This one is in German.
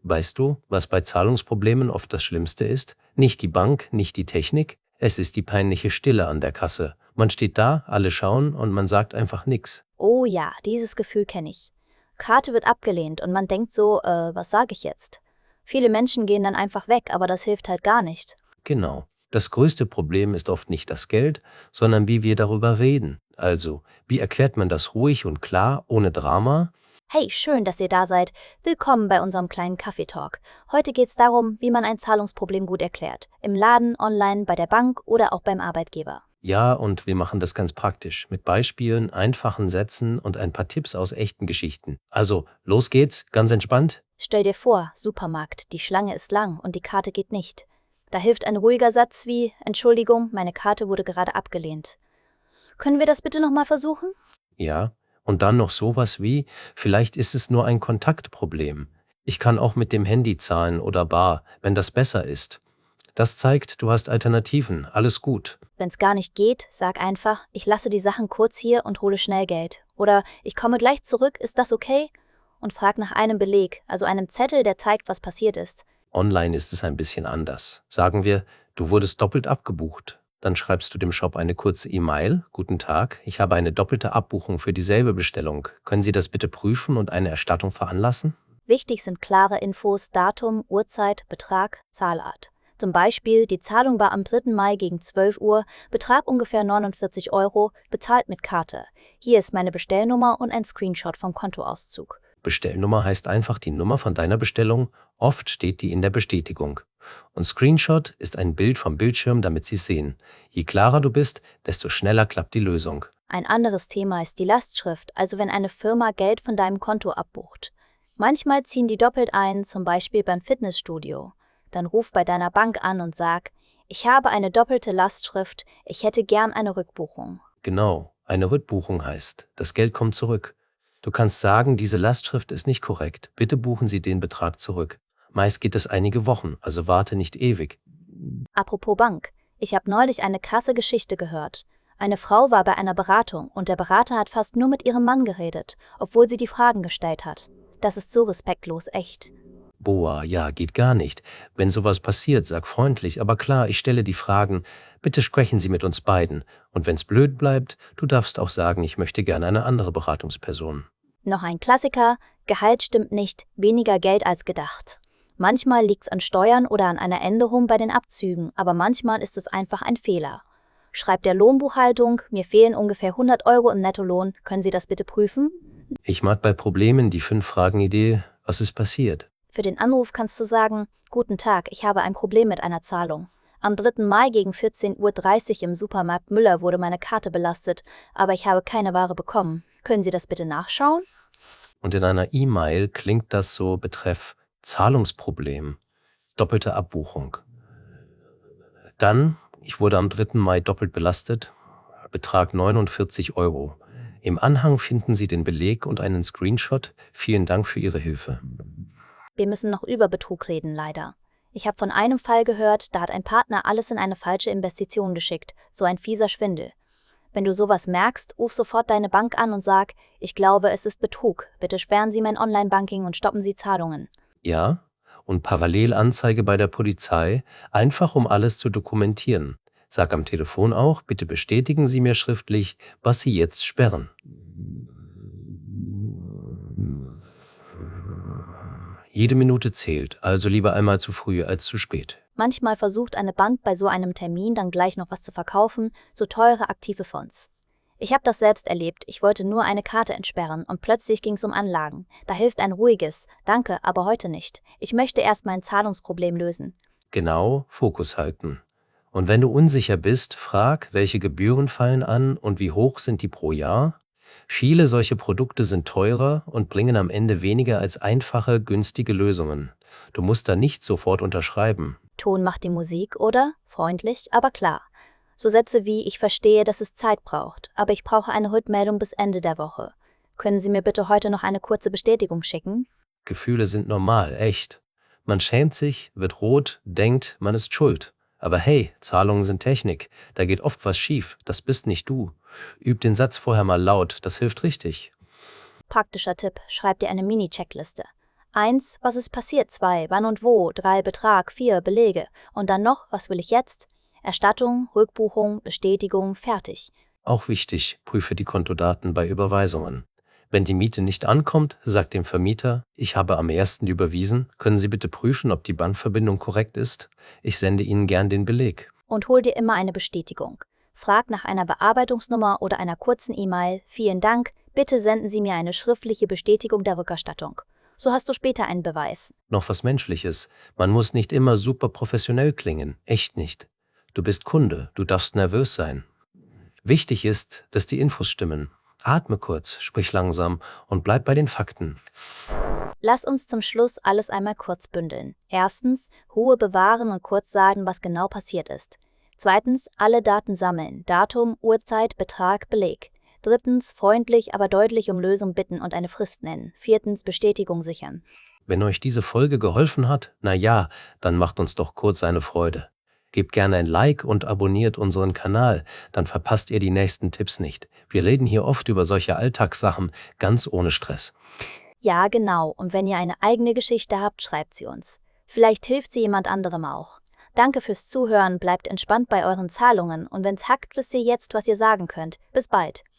Weißt du, was bei Zahlungsproblemen oft das Schlimmste ist? Nicht die Bank, nicht die Technik, es ist die peinliche Stille an der Kasse. Man steht da, alle schauen und man sagt einfach nichts. Oh ja, dieses Gefühl kenne ich. Karte wird abgelehnt und man denkt so, was sage ich jetzt? Viele Menschen gehen dann einfach weg, aber das hilft halt gar nicht. Genau. Das größte Problem ist oft nicht das Geld, sondern wie wir darüber reden. Also, wie erklärt man das ruhig und klar, ohne Drama? Hey, schön, dass ihr da seid. Willkommen bei unserem kleinen Kaffeetalk. Heute geht es darum, wie man ein Zahlungsproblem gut erklärt. Im Laden, online, bei der Bank oder auch beim Arbeitgeber. Ja, und wir machen das ganz praktisch, mit Beispielen, einfachen Sätzen und ein paar Tipps aus echten Geschichten. Also, los geht's, ganz entspannt. Stell dir vor, Supermarkt, die Schlange ist lang und die Karte geht nicht. Da hilft ein ruhiger Satz wie, Entschuldigung, meine Karte wurde gerade abgelehnt. Können wir das bitte nochmal versuchen? Ja, und dann noch sowas wie, vielleicht ist es nur ein Kontaktproblem. Ich kann auch mit dem Handy zahlen oder bar, wenn das besser ist. Das zeigt, du hast Alternativen, alles gut. Wenn es gar nicht geht, sag einfach, ich lasse die Sachen kurz hier und hole schnell Geld. Oder ich komme gleich zurück, ist das okay? Und frag nach einem Beleg, also einem Zettel, der zeigt, was passiert ist. Online ist es ein bisschen anders. Sagen wir, du wurdest doppelt abgebucht. Dann schreibst du dem Shop eine kurze E-Mail. Guten Tag, ich habe eine doppelte Abbuchung für dieselbe Bestellung. Können Sie das bitte prüfen und eine Erstattung veranlassen? Wichtig sind klare Infos, Datum, Uhrzeit, Betrag, Zahlart. Zum Beispiel, die Zahlung war am 3. Mai gegen 12 Uhr, Betrag ungefähr 49 Euro, bezahlt mit Karte. Hier ist meine Bestellnummer und ein Screenshot vom Kontoauszug. Bestellnummer heißt einfach die Nummer von deiner Bestellung. Oft steht die in der Bestätigung. Und Screenshot ist ein Bild vom Bildschirm, damit Sie es sehen. Je klarer du bist, desto schneller klappt die Lösung. Ein anderes Thema ist die Lastschrift, also wenn eine Firma Geld von deinem Konto abbucht. Manchmal ziehen die doppelt ein, zum Beispiel beim Fitnessstudio. Dann ruf bei deiner Bank an und sag, ich habe eine doppelte Lastschrift, ich hätte gern eine Rückbuchung. Genau, eine Rückbuchung heißt, das Geld kommt zurück. Du kannst sagen, diese Lastschrift ist nicht korrekt. Bitte buchen Sie den Betrag zurück. Meist geht es einige Wochen, also warte nicht ewig. Apropos Bank, ich habe neulich eine krasse Geschichte gehört. Eine Frau war bei einer Beratung und der Berater hat fast nur mit ihrem Mann geredet, obwohl sie die Fragen gestellt hat. Das ist so respektlos, echt. Boah, ja, geht gar nicht. Wenn sowas passiert, sag freundlich, aber klar, ich stelle die Fragen. Bitte sprechen Sie mit uns beiden. Und wenn's blöd bleibt, du darfst auch sagen, ich möchte gerne eine andere Beratungsperson. Noch ein Klassiker, Gehalt stimmt nicht, weniger Geld als gedacht. Manchmal liegt's an Steuern oder an einer Änderung bei den Abzügen, aber manchmal ist es einfach ein Fehler. Schreibt der Lohnbuchhaltung, mir fehlen ungefähr 100 Euro im Nettolohn, können Sie das bitte prüfen? Ich mag bei Problemen die 5-Fragen-Idee, was ist passiert? Für den Anruf kannst du sagen, guten Tag, ich habe ein Problem mit einer Zahlung. Am 3. Mai gegen 14:30 Uhr im Supermarkt Müller wurde meine Karte belastet, aber ich habe keine Ware bekommen. Können Sie das bitte nachschauen? Und in einer E-Mail klingt das so betreff Zahlungsproblem, doppelte Abbuchung. Dann, ich wurde am 3. Mai doppelt belastet, Betrag 49 Euro. Im Anhang finden Sie den Beleg und einen Screenshot. Vielen Dank für Ihre Hilfe. Wir müssen noch über Betrug reden, leider. Ich habe von einem Fall gehört, da hat ein Partner alles in eine falsche Investition geschickt, so ein fieser Schwindel. Wenn du sowas merkst, ruf sofort deine Bank an und sag, ich glaube, es ist Betrug, bitte sperren Sie mein Online-Banking und stoppen Sie Zahlungen. Ja? Und parallel Anzeige bei der Polizei, einfach um alles zu dokumentieren. Sag am Telefon auch, bitte bestätigen Sie mir schriftlich, was Sie jetzt sperren. Jede Minute zählt, also lieber einmal zu früh als zu spät. Manchmal versucht eine Bank bei so einem Termin dann gleich noch was zu verkaufen, so teure aktive Fonds. Ich habe das selbst erlebt, ich wollte nur eine Karte entsperren und plötzlich ging es um Anlagen. Da hilft ein ruhiges, danke, aber heute nicht. Ich möchte erst mein Zahlungsproblem lösen. Genau, Fokus halten. Und wenn du unsicher bist, frag, welche Gebühren fallen an und wie hoch sind die pro Jahr? Viele solche Produkte sind teurer und bringen am Ende weniger als einfache, günstige Lösungen. Du musst da nicht sofort unterschreiben. Ton macht die Musik, oder? Freundlich, aber klar. So Sätze wie, ich verstehe, dass es Zeit braucht, aber ich brauche eine Rückmeldung bis Ende der Woche. Können Sie mir bitte heute noch eine kurze Bestätigung schicken? Gefühle sind normal, echt. Man schämt sich, wird rot, denkt, man ist schuld. Aber hey, Zahlungen sind Technik, da geht oft was schief, das bist nicht du. Üb den Satz vorher mal laut, das hilft richtig. Praktischer Tipp, schreib dir eine Mini-Checkliste. 1. Was ist passiert? 2. Wann und wo? 3. Betrag. 4. Belege. Und dann noch, was will ich jetzt? Erstattung, Rückbuchung, Bestätigung, fertig. Auch wichtig, prüfe die Kontodaten bei Überweisungen. Wenn die Miete nicht ankommt, sagt dem Vermieter, ich habe am 1. überwiesen, können Sie bitte prüfen, ob die Bankverbindung korrekt ist? Ich sende Ihnen gern den Beleg. Und hol dir immer eine Bestätigung. Frag nach einer Bearbeitungsnummer oder einer kurzen E-Mail. Vielen Dank, bitte senden Sie mir eine schriftliche Bestätigung der Rückerstattung. So hast du später einen Beweis. Noch was Menschliches. Man muss nicht immer super professionell klingen. Echt nicht. Du bist Kunde, du darfst nervös sein. Wichtig ist, dass die Infos stimmen. Atme kurz, sprich langsam und bleib bei den Fakten. Lass uns zum Schluss alles einmal kurz bündeln. Erstens, Ruhe bewahren und kurz sagen, was genau passiert ist. Zweitens, alle Daten sammeln. Datum, Uhrzeit, Betrag, Beleg. Drittens, freundlich, aber deutlich um Lösung bitten und eine Frist nennen. Viertens, Bestätigung sichern. Wenn euch diese Folge geholfen hat, na ja, dann macht uns doch kurz eine Freude. Gebt gerne ein Like und abonniert unseren Kanal, dann verpasst ihr die nächsten Tipps nicht. Wir reden hier oft über solche Alltagssachen, ganz ohne Stress. Ja, genau. Und wenn ihr eine eigene Geschichte habt, schreibt sie uns. Vielleicht hilft sie jemand anderem auch. Danke fürs Zuhören, bleibt entspannt bei euren Zahlungen und wenn's hackt, wisst ihr jetzt, was ihr sagen könnt. Bis bald.